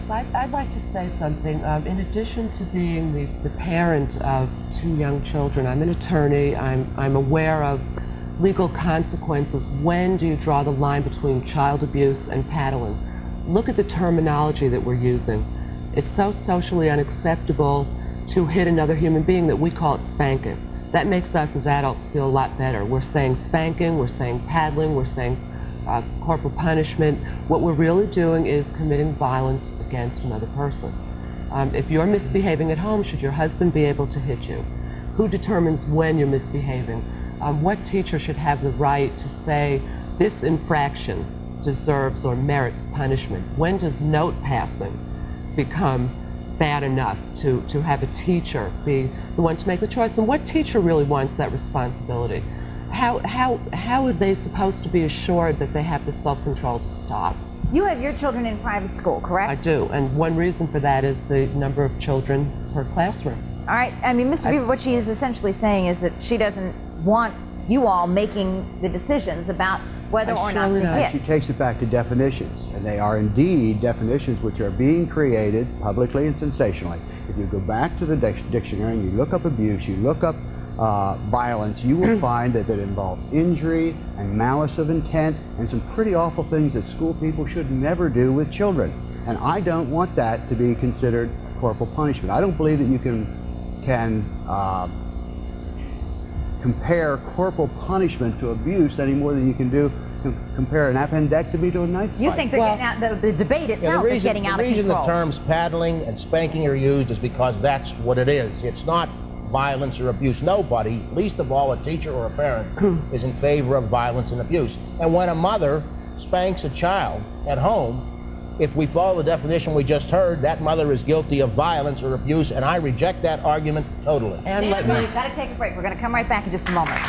Yes, I'd like to say something. In addition to being the parent of 2 young children, I'm an attorney. I'm aware of legal consequences. When do you draw the line between child abuse and paddling? Look at the terminology that we're using. It's so socially unacceptable to hit another human being that we call it spanking. That makes us as adults feel a lot better. We're saying spanking, we're saying paddling, we're saying corporal punishment. What we're really doing is committing violence against another person. If you're misbehaving at home, should your husband be able to hit you? Who determines when you're misbehaving? What teacher should have the right to say this infraction deserves or merits punishment? When does note passing become bad enough to have a teacher be the one to make the choice? And what teacher really wants that responsibility? How are they supposed to be assured that they have the self-control to stop? You have your children in private school, correct? I do, and one reason for that is the number of children per classroom. All right, I mean, Mr. Beaver, what she is essentially saying is that she doesn't want you all making the decisions about whether or not to hit. She takes it back to definitions, and they are indeed definitions which are being created publicly and sensationally. If you go back to the dictionary and you look up abuse, you look up violence, you will find that it involves injury and malice of intent and some pretty awful things that school people should never do with children. And I don't want that to be considered corporal punishment. I don't believe that you can compare corporal punishment to abuse any more than you can do compare an appendectomy to a knife fight. You think they're getting out, the debate itself is getting out of control. The reason the terms paddling and spanking are used is because that's what it is. It's not violence or abuse. Nobody, least of all a teacher or a parent, is in favor of violence and abuse. And when a mother spanks a child at home, if we follow the definition we just heard, that mother is guilty of violence or abuse, and I reject that argument totally. And let me... We've got to take a break. We're going to come right back in just a moment.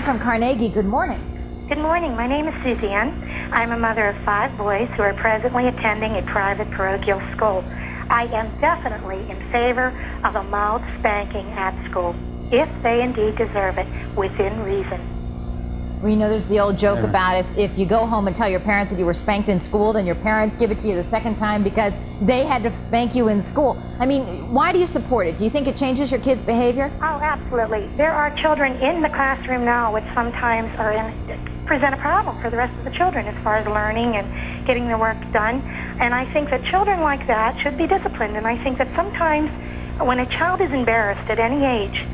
From Carnegie, good morning. Good morning. My name is Suzanne. I'm a mother of 5 boys who are presently attending a private parochial school. I am definitely in favor of a mild spanking at school, if they indeed deserve it, within reason. Well, you know, there's the old joke about if you go home and tell your parents that you were spanked in school, then your parents give it to you the second time because they had to spank you in school. I mean, why do you support it? Do you think it changes your kids' behavior? Oh, absolutely. There are children in the classroom now which sometimes present a problem for the rest of the children as far as learning and getting their work done. And I think that children like that should be disciplined. And I think that sometimes when a child is embarrassed at any age,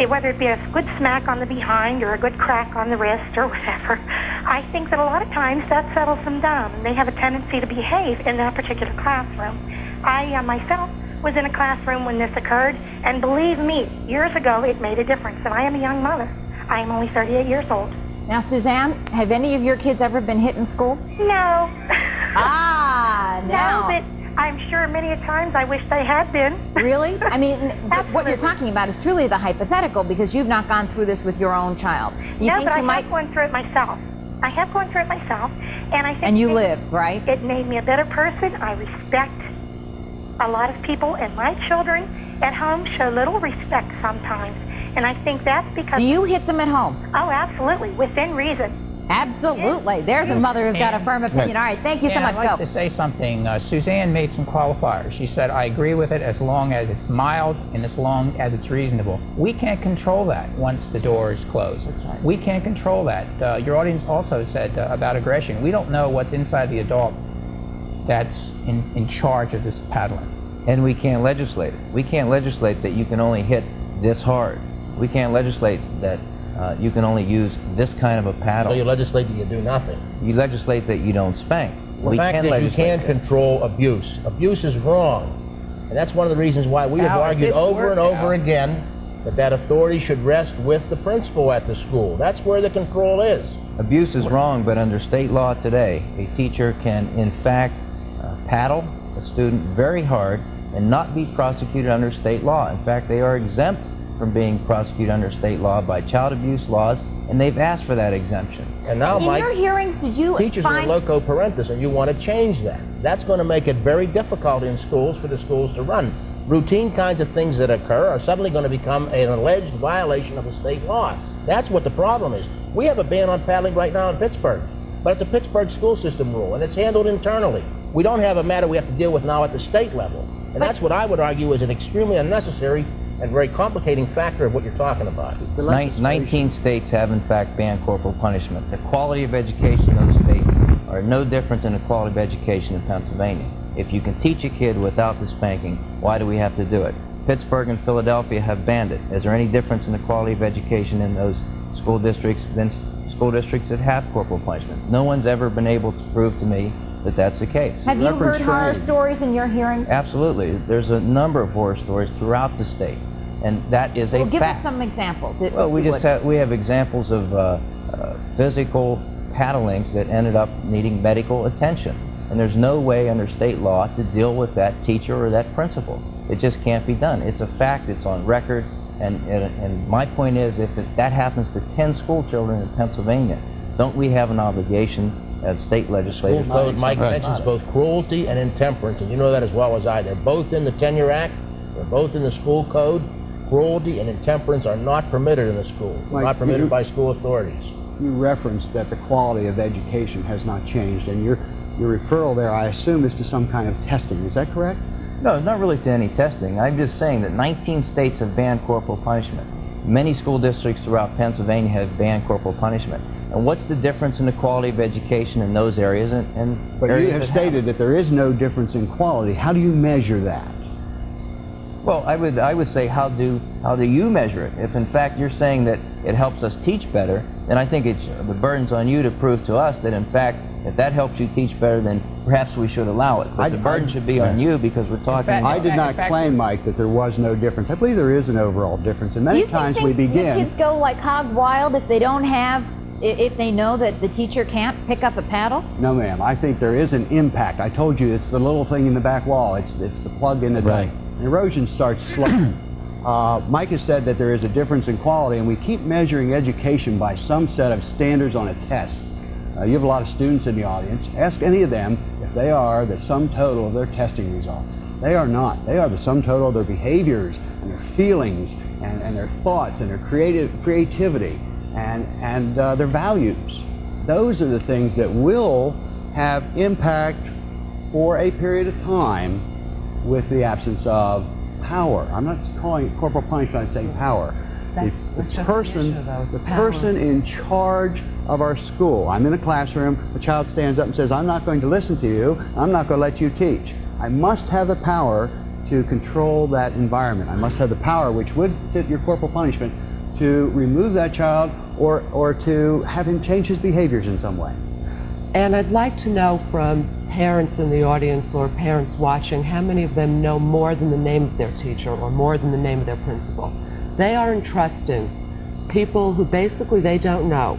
whether it be a good smack on the behind or a good crack on the wrist or whatever, I think that a lot of times that settles them down and they have a tendency to behave in that particular classroom. I myself was in a classroom when this occurred, and believe me, years ago it made a difference, and I am a young mother. I am only 38 years old. Now, Suzanne, have any of your kids ever been hit in school? No. No. No, but I'm sure many a times I wish they had been. Really? I mean, what you're talking about is truly the hypothetical, because you've not gone through this with your own child. You think but you have gone through it myself. I have gone through it myself, and I think... And you lived, right? It made me a better person. I respect a lot of people, and my children at home show little respect sometimes, and I think that's because... Do you hit them at home? Oh, absolutely, within reason. Absolutely. There's a mother who's got a firm opinion. All right, thank you so much, I'd like to say something. Suzanne made some qualifiers. She said, I agree with it as long as it's mild and as long as it's reasonable. We can't control that once the door is closed. That's right. We can't control that. Your audience also said about aggression. We don't know what's inside the adult that's in charge of this paddling. And we can't legislate it. We can't legislate that you can only hit this hard. We can't legislate that you can only use this kind of a paddle. So you legislate that you do nothing. You legislate that you don't spank. The fact is you can't control abuse. Abuse is wrong. And that's one of the reasons why we have argued over and over again that authority should rest with the principal at the school. That's where the control is. Abuse is wrong, but under state law today, a teacher can in fact paddle a student very hard and not be prosecuted under state law. In fact, they are exempt from being prosecuted under state law by child abuse laws, and they've asked for that exemption. And now, in Mike, your hearings, did you teachers are find... loco parentis, and you want to change that. That's going to make it very difficult in schools for the schools to run. Routine kinds of things that occur are suddenly going to become an alleged violation of a state law. That's what the problem is. We have a ban on paddling right now in Pittsburgh, but it's a Pittsburgh school system rule, and it's handled internally. We don't have a matter we have to deal with now at the state level, and that's what I would argue is an extremely unnecessary and very complicating factor of what you're talking about. 19 states have in fact banned corporal punishment. The quality of education in those states are no different than the quality of education in Pennsylvania. If you can teach a kid without the spanking, why do we have to do it? Pittsburgh and Philadelphia have banned it. Is there any difference in the quality of education in those school districts than school districts that have corporal punishment? No one's ever been able to prove to me that that's the case. Have you heard horror stories in your hearings? Absolutely. There's a number of horror stories throughout the state, and that is a fact. Give us some examples. Well, we have examples of physical paddlings that ended up needing medical attention, and there's no way under state law to deal with that teacher or that principal. It just can't be done. It's a fact. It's on record, and my point is, if that happens to 10 school children in Pennsylvania, don't we have an obligation as state legislators? School code, Mike, mentions both cruelty and intemperance, and you know that as well as I. They're both in the Tenure Act. They're both in the school code. Cruelty and intemperance are not permitted in the school. They're not permitted by school authorities. You referenced that the quality of education has not changed, and your referral there, I assume, is to some kind of testing. Is that correct? No, not really to any testing. I'm just saying that 19 states have banned corporal punishment. Many school districts throughout Pennsylvania have banned corporal punishment. And what's the difference in the quality of education in those areas and But you have stated that there is no difference in quality. How do you measure that? Well, I would say, how do you measure it? If in fact you're saying that it helps us teach better, then I think the burden's on you to prove to us that in fact, if that helps you teach better, then perhaps we should allow it. But the burden should be on you, because we're talking about... I did not claim, Mike, that there was no difference. I believe there is an overall difference, and many times we begin... Do you think kids go like hog wild if they don't have, if they know that the teacher can't pick up a paddle? No, ma'am. I think there is an impact. I told you, it's the little thing in the back wall. It's the plug in the right. Erosion starts slow. Mike has said that there is a difference in quality, and we keep measuring education by some set of standards on a test. You have a lot of students in the audience. Ask any of them if they are the sum total of their testing results. They are not. They are the sum total of their behaviors and their feelings and their thoughts and their creativity and their values. Those are the things that will have impact for a period of time with the absence of power. I'm not calling it corporal punishment, I'm saying power. The person in charge of our school. I'm in a classroom, a child stands up and says, I'm not going to listen to you, I'm not going to let you teach. I must have the power to control that environment. I must have the power, which would fit your corporal punishment, to remove that child or to have him change his behaviors in some way. And I'd like to know from parents in the audience or parents watching, how many of them know more than the name of their teacher or more than the name of their principal? They are entrusting people who basically they don't know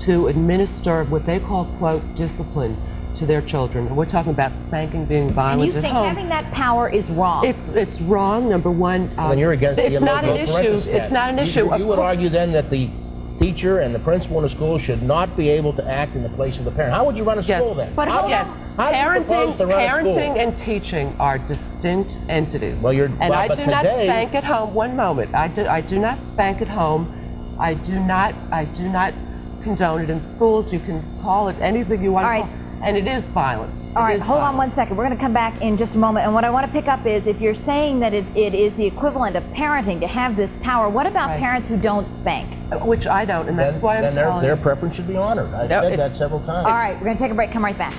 to administer what they call, quote, discipline to their children. And we're talking about spanking being violent at home. And you think having that power is wrong? It's wrong, number one. Then you're against it's not an issue. It's not an issue. You would argue then that the teacher and the principal in a school should not be able to act in the place of the parent. How would you run a school then? But parenting and teaching are distinct entities. Well, and I do not spank at home. One moment. I do not spank at home. I do not condone it in schools. You can call it anything you want to call it. And it is violence. All right, hold on 1 second. We're going to come back in just a moment. And what I want to pick up is, if you're saying that it is the equivalent of parenting to have this power, what about parents who don't spank? Which I don't, and that's why I'm telling you. Their preference should be honored. I've said that several times. All right, we're going to take a break. Come right back.